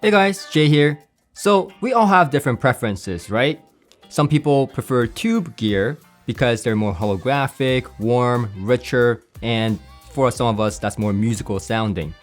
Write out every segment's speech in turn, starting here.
Hey guys, Jay here. So we all have different preferences, right? Some people prefer tube gear because they're more holographic, warm, richer, and for some of us that's more musical sounding.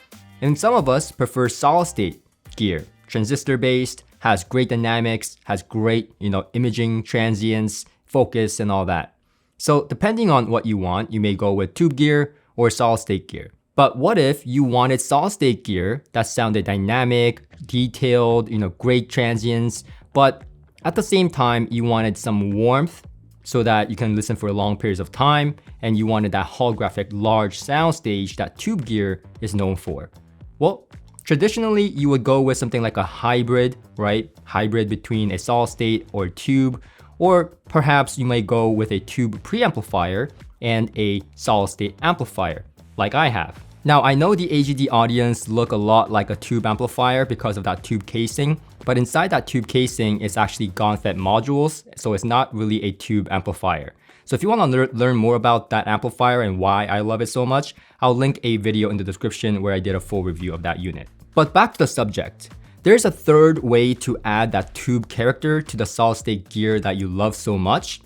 And some of us prefer solid state gear, transistor based, has great dynamics, has great, imaging, transients, focus, and all that. So depending on what you want, you may go with tube gear or solid state gear. But what if you wanted solid state gear that sounded dynamic, detailed, great transients, but at the same time, you wanted some warmth so that you can listen for long periods of time, and you wanted that holographic large soundstage that tube gear is known for? Well, traditionally, you would go with something like a hybrid, right? Hybrid between a solid state or tube, or perhaps you might go with a tube preamplifier and a solid state amplifier, like I have. Now, I know the AGD audience look a lot like a tube amplifier because of that tube casing, but inside that tube casing is actually GON-FET modules, so it's not really a tube amplifier. So if you want to learn more about that amplifier and why I love it so much, I'll link a video in the description where I did a full review of that unit. But back to the subject. There's a third way to add that tube character to the solid state gear that you love so much,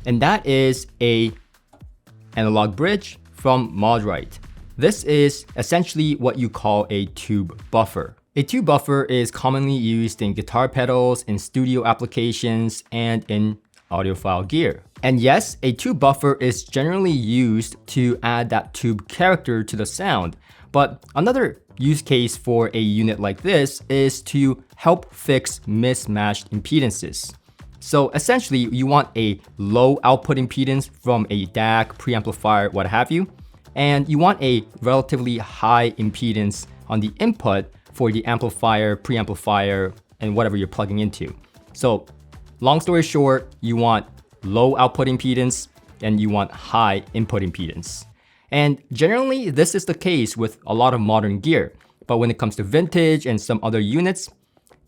and that is a analog bridge from Modwright. This is essentially what you call a tube buffer. A tube buffer is commonly used in guitar pedals, in studio applications, and in audiophile gear. And yes, a tube buffer is generally used to add that tube character to the sound. But another use case for a unit like this is to help fix mismatched impedances. So essentially, you want a low output impedance from a DAC, preamplifier, what have you, and you want a relatively high impedance on the input for the amplifier, preamplifier, and whatever you're plugging into. So long story short, you want low output impedance and you want high input impedance. And generally, this is the case with a lot of modern gear. But when it comes to vintage and some other units,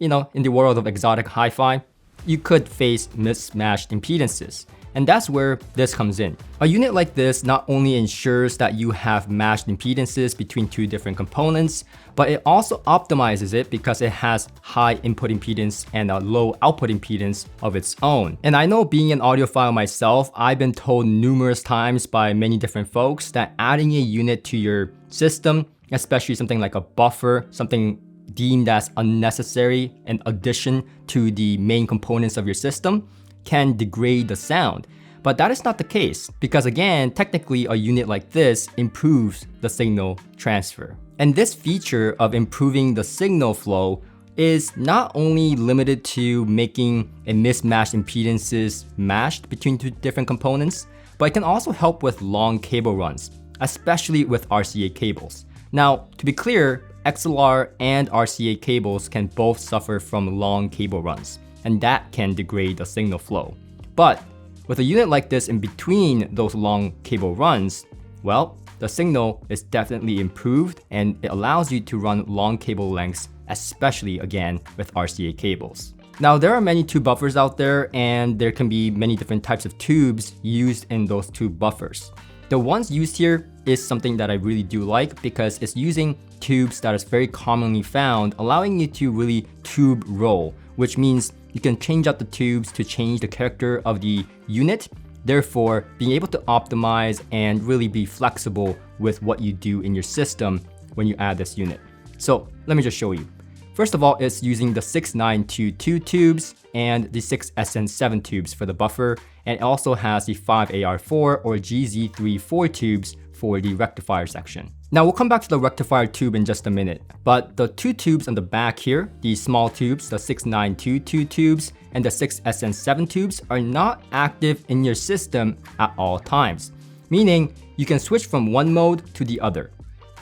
in the world of exotic hi-fi, you could face mismatched impedances. And that's where this comes in. A unit like this not only ensures that you have matched impedances between two different components, but it also optimizes it because it has high input impedance and a low output impedance of its own. And I know, being an audiophile myself, I've been told numerous times by many different folks that adding a unit to your system, especially something like a buffer, something deemed as unnecessary, an addition to the main components of your system, can degrade the sound. But that is not the case, because again, technically a unit like this improves the signal transfer. And this feature of improving the signal flow is not only limited to making a mismatched impedances matched between two different components, but it can also help with long cable runs, especially with RCA cables. Now, to be clear, XLR and RCA cables can both suffer from long cable runs, and that can degrade the signal flow. But with a unit like this in between those long cable runs, well, the signal is definitely improved and it allows you to run long cable lengths, especially again with RCA cables. Now, there are many tube buffers out there, and there can be many different types of tubes used in those tube buffers. The ones used here is something that I really do like because it's using tubes that is very commonly found, allowing you to really tube roll, which means you can change out the tubes to change the character of the unit, therefore being able to optimize and really be flexible with what you do in your system when you add this unit. So let me just show you. First of all, it's using the 6922 tubes and the 6SN7 tubes for the buffer, and it also has the 5AR4 or GZ34 tubes for the rectifier section. Now we'll come back to the rectifier tube in just a minute, but the two tubes on the back here, the small tubes, the 6922 tubes and the 6SN7 tubes, are not active in your system at all times, meaning you can switch from one mode to the other.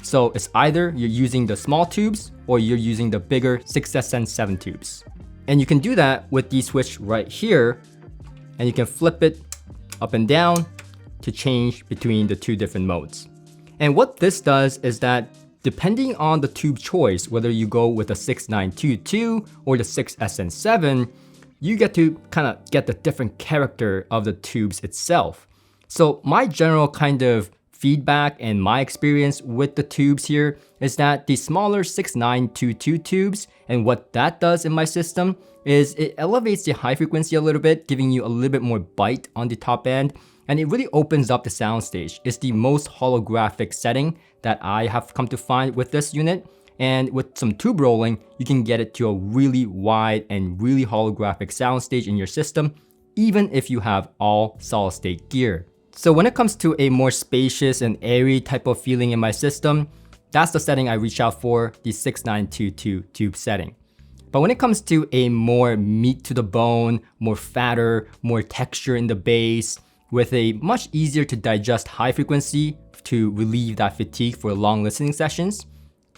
So it's either you're using the small tubes or you're using the bigger 6SN7 tubes. And you can do that with the switch right here, and you can flip it up and down to change between the two different modes. And what this does is that depending on the tube choice, whether you go with the 6922 or the 6SN7, you get to kind of get the different character of the tubes itself. So my general kind of feedback and my experience with the tubes here is that the smaller 6922 tubes, and what that does in my system is it elevates the high frequency a little bit, giving you a little bit more bite on the top end, and it really opens up the soundstage. It's the most holographic setting that I have come to find with this unit. And with some tube rolling, you can get it to a really wide and really holographic soundstage in your system, even if you have all solid state gear. So when it comes to a more spacious and airy type of feeling in my system, that's the setting I reach out for, the 6922 tube setting. But when it comes to a more meat to the bone, more fatter, more texture in the bass, with a much easier to digest high frequency to relieve that fatigue for long listening sessions,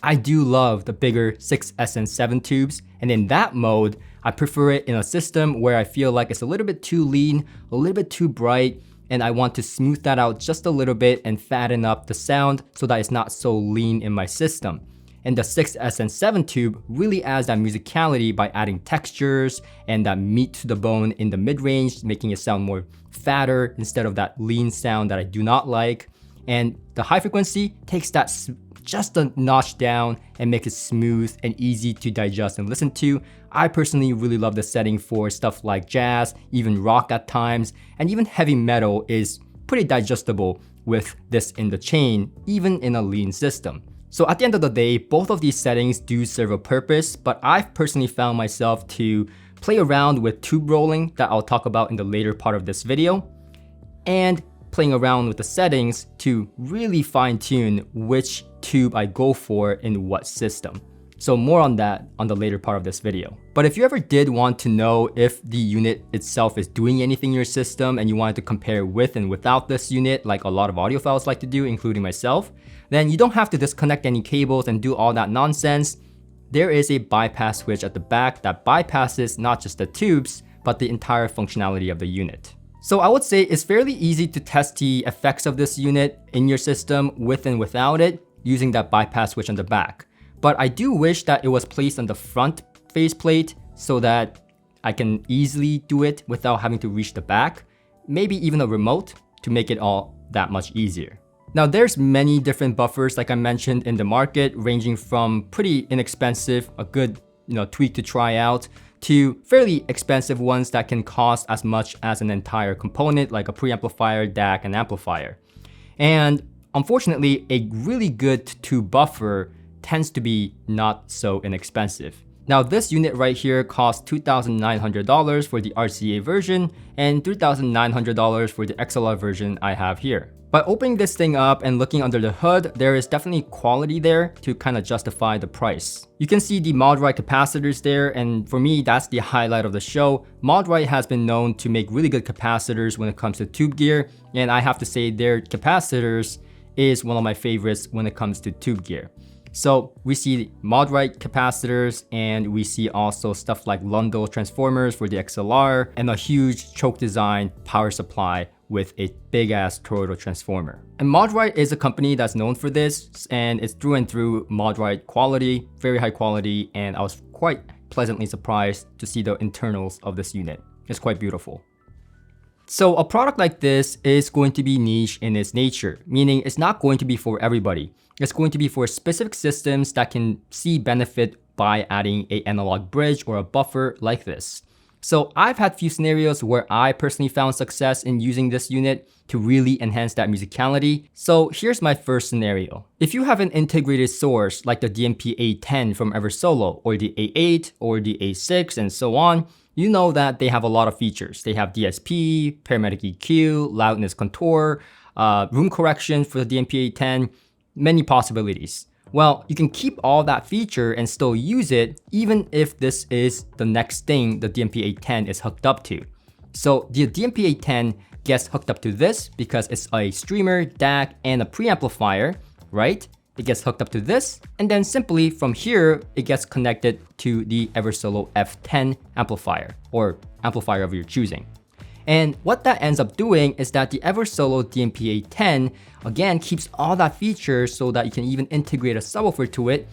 I do love the bigger 6SN7 tubes, and in that mode, I prefer it in a system where I feel like it's a little bit too lean, a little bit too bright, and I want to smooth that out just a little bit and fatten up the sound so that it's not so lean in my system. And the 6SN7 tube really adds that musicality by adding textures and that meat to the bone in the mid-range, making it sound more fatter instead of that lean sound that I do not like. And the high frequency takes that just a notch down and makes it smooth and easy to digest and listen to. I personally really love the setting for stuff like jazz, even rock at times, and even heavy metal is pretty digestible with this in the chain, even in a lean system. So at the end of the day, both of these settings do serve a purpose, but I've personally found myself to play around with tube rolling that I'll talk about in the later part of this video, and playing around with the settings to really fine tune which tube I go for in what system. So more on that on the later part of this video. But if you ever did want to know if the unit itself is doing anything in your system and you wanted to compare with and without this unit, like a lot of audiophiles like to do, including myself, then you don't have to disconnect any cables and do all that nonsense. There is a bypass switch at the back that bypasses not just the tubes, but the entire functionality of the unit. So I would say it's fairly easy to test the effects of this unit in your system with and without it using that bypass switch on the back. But I do wish that it was placed on the front faceplate so that I can easily do it without having to reach the back, maybe even a remote to make it all that much easier. Now there's many different buffers like I mentioned in the market, ranging from pretty inexpensive, a good tweak to try out, to fairly expensive ones that can cost as much as an entire component like a preamplifier, DAC, and amplifier. And unfortunately, a really good tube buffer tends to be not so inexpensive. Now this unit right here costs $2,900 for the RCA version and $3,900 for the XLR version I have here. By opening this thing up and looking under the hood, there is definitely quality there to kind of justify the price. You can see the Modwright capacitors there, and for me, that's the highlight of the show. Modwright has been known to make really good capacitors when it comes to tube gear, and I have to say their capacitors is one of my favorites when it comes to tube gear. So we see Modwright capacitors, and we see also stuff like Lundell transformers for the XLR, and a huge choke design power supply with a big ass toroidal transformer. And Modwright is a company that's known for this, and it's through and through Modwright quality, very high quality, and I was quite pleasantly surprised to see the internals of this unit. It's quite beautiful. So a product like this is going to be niche in its nature, meaning it's not going to be for everybody. It's going to be for specific systems that can see benefit by adding an analog bridge or a buffer like this. So I've had few scenarios where I personally found success in using this unit to really enhance that musicality. So here's my first scenario. If you have an integrated source like the DMP-A10 from EVERSOLO, or the A8 or the A6 and so on, you know that they have a lot of features. They have DSP, paramedic EQ, loudness contour, room correction for the DMP-A10, many possibilities. Well, you can keep all that feature and still use it even if this is the next thing the DMP-A10 is hooked up to. So the DMP-A10 gets hooked up to this because it's a streamer, DAC, and a preamplifier, right? It gets hooked up to this, and then simply from here, it gets connected to the EVERSOLO F10 amplifier, or amplifier of your choosing. And what that ends up doing is that the EVERSOLO DMP-A10 again keeps all that features so that you can even integrate a subwoofer to it,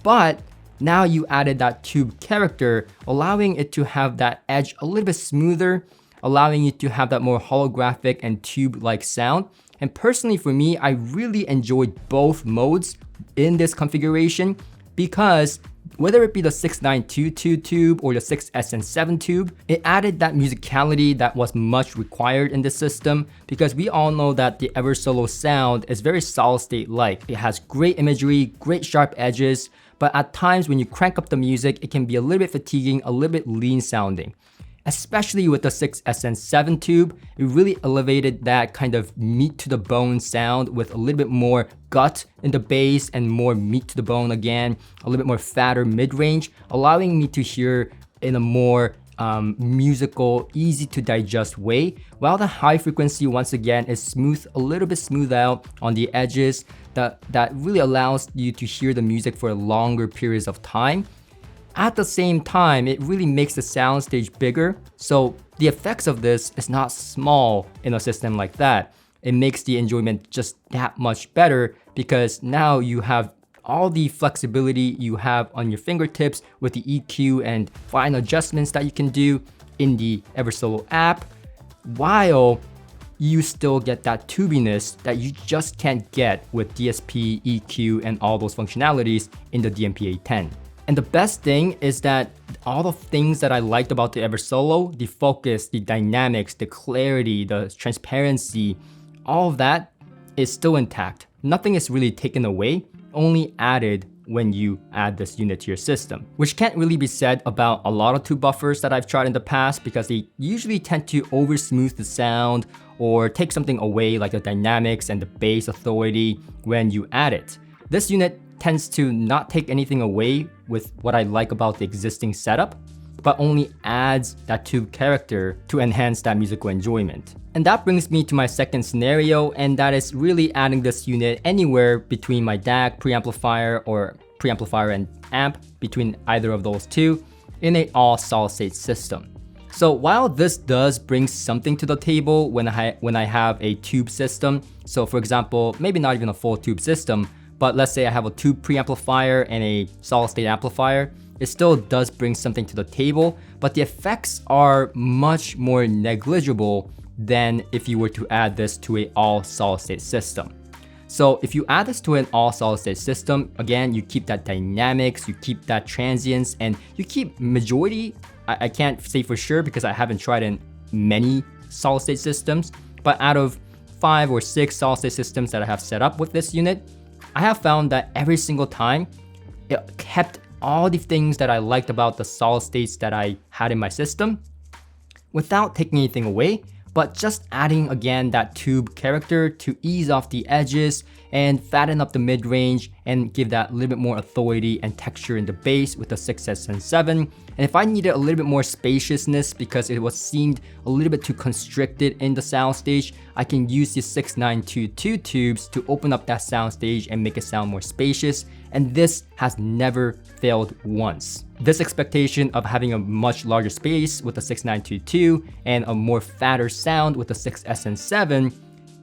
but now you added that tube character, allowing it to have that edge a little bit smoother, allowing you to have that more holographic and tube-like sound, And personally for me, I really enjoyed both modes in this configuration because whether it be the 6922 tube or the 6SN7 tube, it added that musicality that was much required in this system because we all know that the EVERSOLO sound is very solid state like. It has great imagery, great sharp edges, but at times when you crank up the music, it can be a little bit fatiguing, a little bit lean sounding. Especially with the 6SN7 tube, it really elevated that kind of meat to the bone sound with a little bit more gut in the bass and more meat to the bone again, a little bit more fatter mid-range, allowing me to hear in a more musical, easy to digest way, while the high frequency once again is smooth, a little bit smooth out on the edges that really allows you to hear the music for longer periods of time. At the same time, it really makes the soundstage bigger, so the effects of this is not small in a system like that. It makes the enjoyment just that much better because now you have all the flexibility you have on your fingertips with the EQ and fine adjustments that you can do in the EVERSOLO app, while you still get that tubiness that you just can't get with DSP, EQ, and all those functionalities in the DMP-A10. And the best thing is that all the things that I liked about the EVERSOLO, the focus, the dynamics, the clarity, the transparency, all of that is still intact. Nothing is really taken away, only added when you add this unit to your system. Which can't really be said about a lot of tube buffers that I've tried in the past because they usually tend to over smooth the sound or take something away like the dynamics and the bass authority when you add it. This unit tends to not take anything away with what I like about the existing setup, but only adds that tube character to enhance that musical enjoyment. And that brings me to my second scenario, and that is really adding this unit anywhere between my DAC preamplifier or preamplifier and amp, between either of those two, in an all solid state system. So while this does bring something to the table when I have a tube system, so for example, maybe not even a full tube system, but let's say I have a tube preamplifier and a solid state amplifier, it still does bring something to the table, but the effects are much more negligible than if you were to add this to an all solid state system. So if you add this to an all solid state system, again, you keep that dynamics, you keep that transience, and you keep majority, I can't say for sure because I haven't tried in many solid state systems, but out of 5 or 6 solid state systems that I have set up with this unit, I have found that every single time it kept all the things that I liked about the solid states that I had in my system without taking anything away, but just adding again that tube character to ease off the edges and fatten up the mid-range and give that little bit more authority and texture in the bass with the 6SN7. And if I needed a little bit more spaciousness because it seemed a little bit too constricted in the soundstage, I can use the 6922 tubes to open up that soundstage and make it sound more spacious. And this has never failed once. This expectation of having a much larger space with the 6922 and a more fatter sound with the 6SN7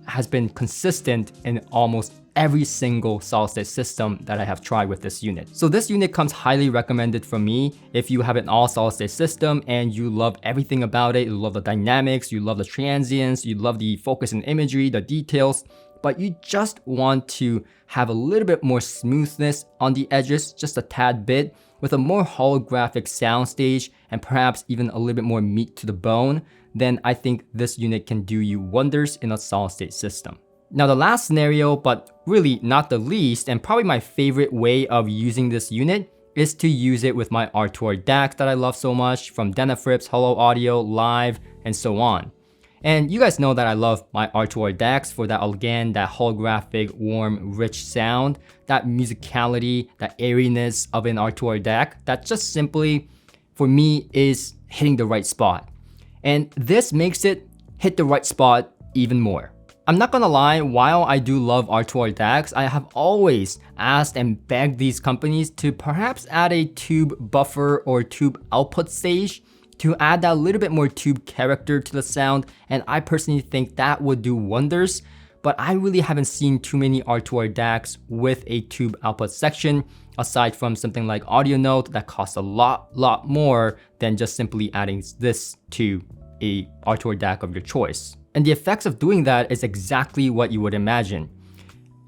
has been consistent in almost every single solid state system that I have tried with this unit. So this unit comes highly recommended from me if you have an all solid state system and you love everything about it. You love the dynamics, you love the transients, you love the focus and imagery, the details, but you just want to have a little bit more smoothness on the edges, just a tad bit, with a more holographic soundstage and perhaps even a little bit more meat to the bone, then I think this unit can do you wonders in a solid state system. Now the last scenario, but really not the least, and probably my favorite way of using this unit is to use it with my R2R DACs that I love so much, from Denafrips, Holo Audio, Live, and so on. And you guys know that I love my R2R DACs for that, again, that holographic, warm, rich sound, that musicality, that airiness of an R2R DAC that just simply, for me, is hitting the right spot. And this makes it hit the right spot even more. I'm not gonna lie, while I do love R2R DACs, I have always asked and begged these companies to perhaps add a tube buffer or tube output stage to add that little bit more tube character to the sound, and I personally think that would do wonders, but I really haven't seen too many R2R DACs with a tube output section, aside from something like Audio Note that costs a lot more than just simply adding this to a R2R DAC of your choice. And the effects of doing that is exactly what you would imagine.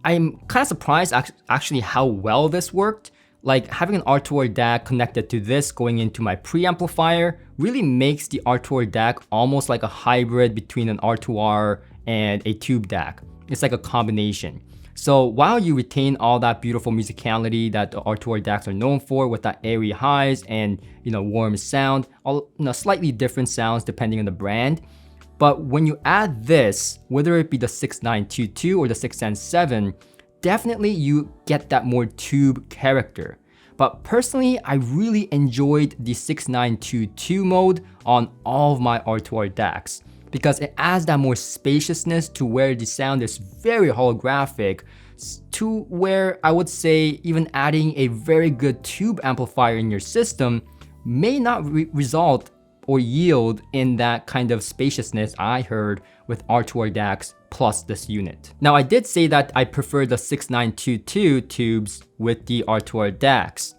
I'm kind of surprised actually how well this worked. Like having an R2R DAC connected to this going into my preamplifier really makes the R2R DAC almost like a hybrid between an R2R and a tube DAC. It's like a combination. So while you retain all that beautiful musicality that the R2R DACs are known for with that airy highs and warm sound, all slightly different sounds depending on the brand. But when you add this, whether it be the 6922 or the 6N7, definitely you get that more tube character. But personally, I really enjoyed the 6922 mode on all of my R2R DACs because it adds that more spaciousness to where the sound is very holographic to where I would say even adding a very good tube amplifier in your system may not result or yield in that kind of spaciousness I heard with R2R DACs plus this unit. Now I did say that I prefer the 6922 tubes with the R2R DACs,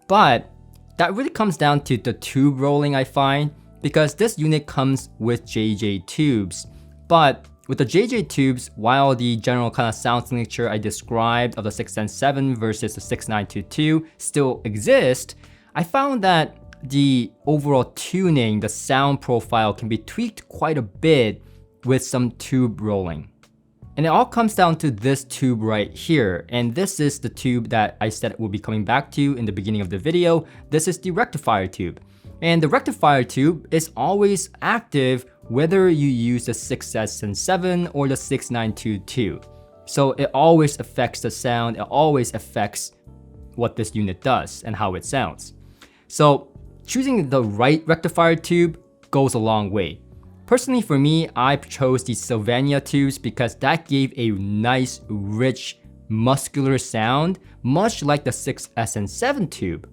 but that really comes down to the tube rolling I find, because this unit comes with JJ tubes. But with the JJ tubes, while the general kind of sound signature I described of the 6N7 versus the 6922 still exist, I found that the overall tuning, the sound profile can be tweaked quite a bit with some tube rolling. And it all comes down to this tube right here. And this is the tube that I said we'll be coming back to in the beginning of the video. This is the rectifier tube. And the rectifier tube is always active whether you use the 6S7 or the 6922. So it always affects the sound, it always affects what this unit does and how it sounds. So choosing the right rectifier tube goes a long way. Personally for me, I chose the Sylvania tubes because that gave a nice, rich, muscular sound, much like the 6SN7 tube.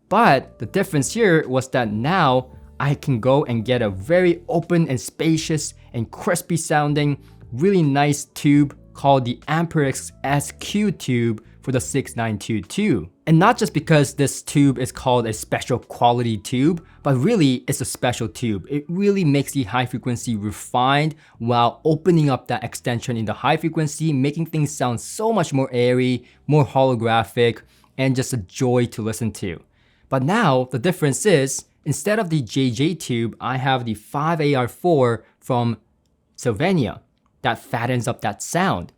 But the difference here was that now I can go and get a very open and spacious and crispy sounding, really nice tube called the Amperix SQ tube for the 6922. And not just because this tube is called a special quality tube, but really it's a special tube. It really makes the high frequency refined while opening up that extension in the high frequency, making things sound so much more airy, more holographic, and just a joy to listen to. But now the difference is, instead of the JJ tube, I have the 5AR4 from Sylvania that fattens up that sound.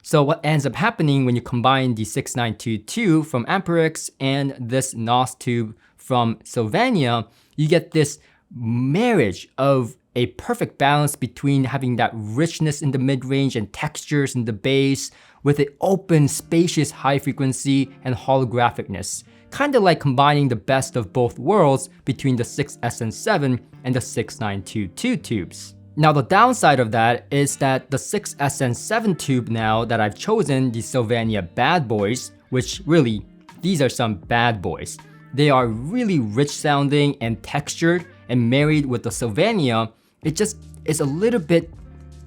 So what ends up happening when you combine the 6922 from Amperix and this NOS tube from Sylvania, you get this marriage of a perfect balance between having that richness in the mid-range and textures in the bass with an open, spacious high frequency and holographicness. Kind of like combining the best of both worlds between the 6SN7 and the 6922 tubes. Now the downside of that is that the 6SN7 tube now that I've chosen, the Sylvania Bad Boys, which really, these are some bad boys. They are really rich sounding and textured, and married with the Sylvania, it just is a little bit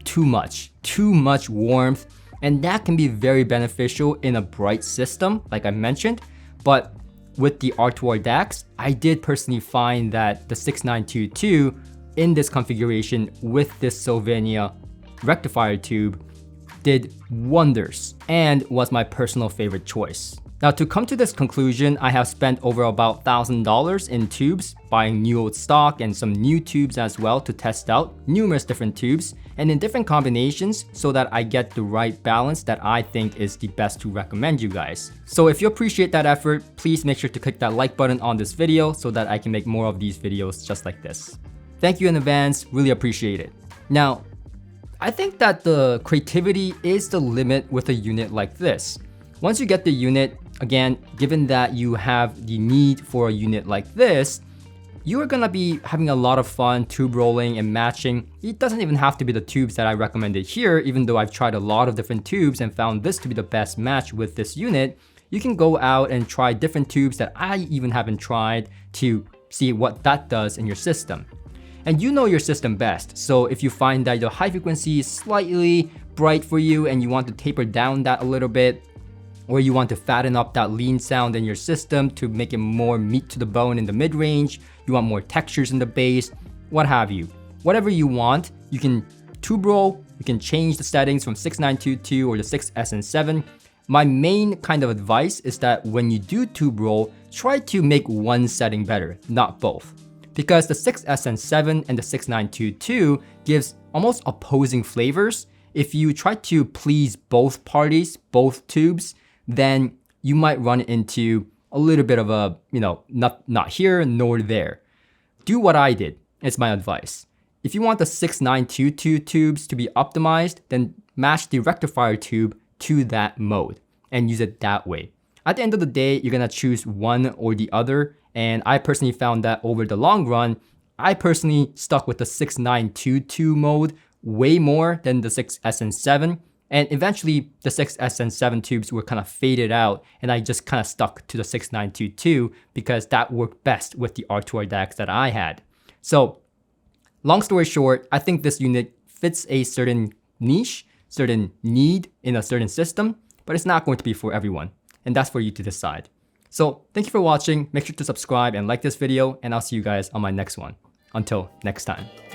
too much warmth, and that can be very beneficial in a bright system, like I mentioned. But with the R2R DACs, I did personally find that the 6922 in this configuration with this Sylvania rectifier tube did wonders and was my personal favorite choice. Now to come to this conclusion, I have spent over about $1,000 in tubes, buying new old stock and some new tubes as well to test out numerous different tubes and in different combinations so that I get the right balance that I think is the best to recommend you guys. So if you appreciate that effort, please make sure to click that like button on this video so that I can make more of these videos just like this. Thank you in advance, really appreciate it. Now, I think that the creativity is the limit with a unit like this. Once you get the unit, again, given that you have the need for a unit like this, you are gonna be having a lot of fun tube rolling and matching. It doesn't even have to be the tubes that I recommended here, even though I've tried a lot of different tubes and found this to be the best match with this unit. You can go out and try different tubes that I even haven't tried to see what that does in your system. And you know your system best, so if you find that the high frequency is slightly bright for you and you want to taper down that a little bit, or you want to fatten up that lean sound in your system to make it more meat to the bone in the mid-range, you want more textures in the bass, what have you. Whatever you want, you can tube roll, you can change the settings from 6922 or the 6SN7. My main kind of advice is that when you do tube roll, try to make one setting better, not both. Because the 6SN7 and the 6922 gives almost opposing flavors. If you try to please both parties, both tubes, then you might run into a little bit of a, not here nor there. Do what I did, it's my advice. If you want the 6922 tubes to be optimized, then match the rectifier tube to that mode and use it that way. At the end of the day, you're gonna choose one or the other. And I personally found that over the long run, I personally stuck with the 6922 mode way more than the 6SN7. And eventually the 6SN7 tubes were kind of faded out and I just kind of stuck to the 6922 because that worked best with the R2R DACs that I had. So long story short, I think this unit fits a certain niche, certain need in a certain system, but it's not going to be for everyone. And that's for you to decide. So thank you for watching. Make sure to subscribe and like this video, and I'll see you guys on my next one. Until next time.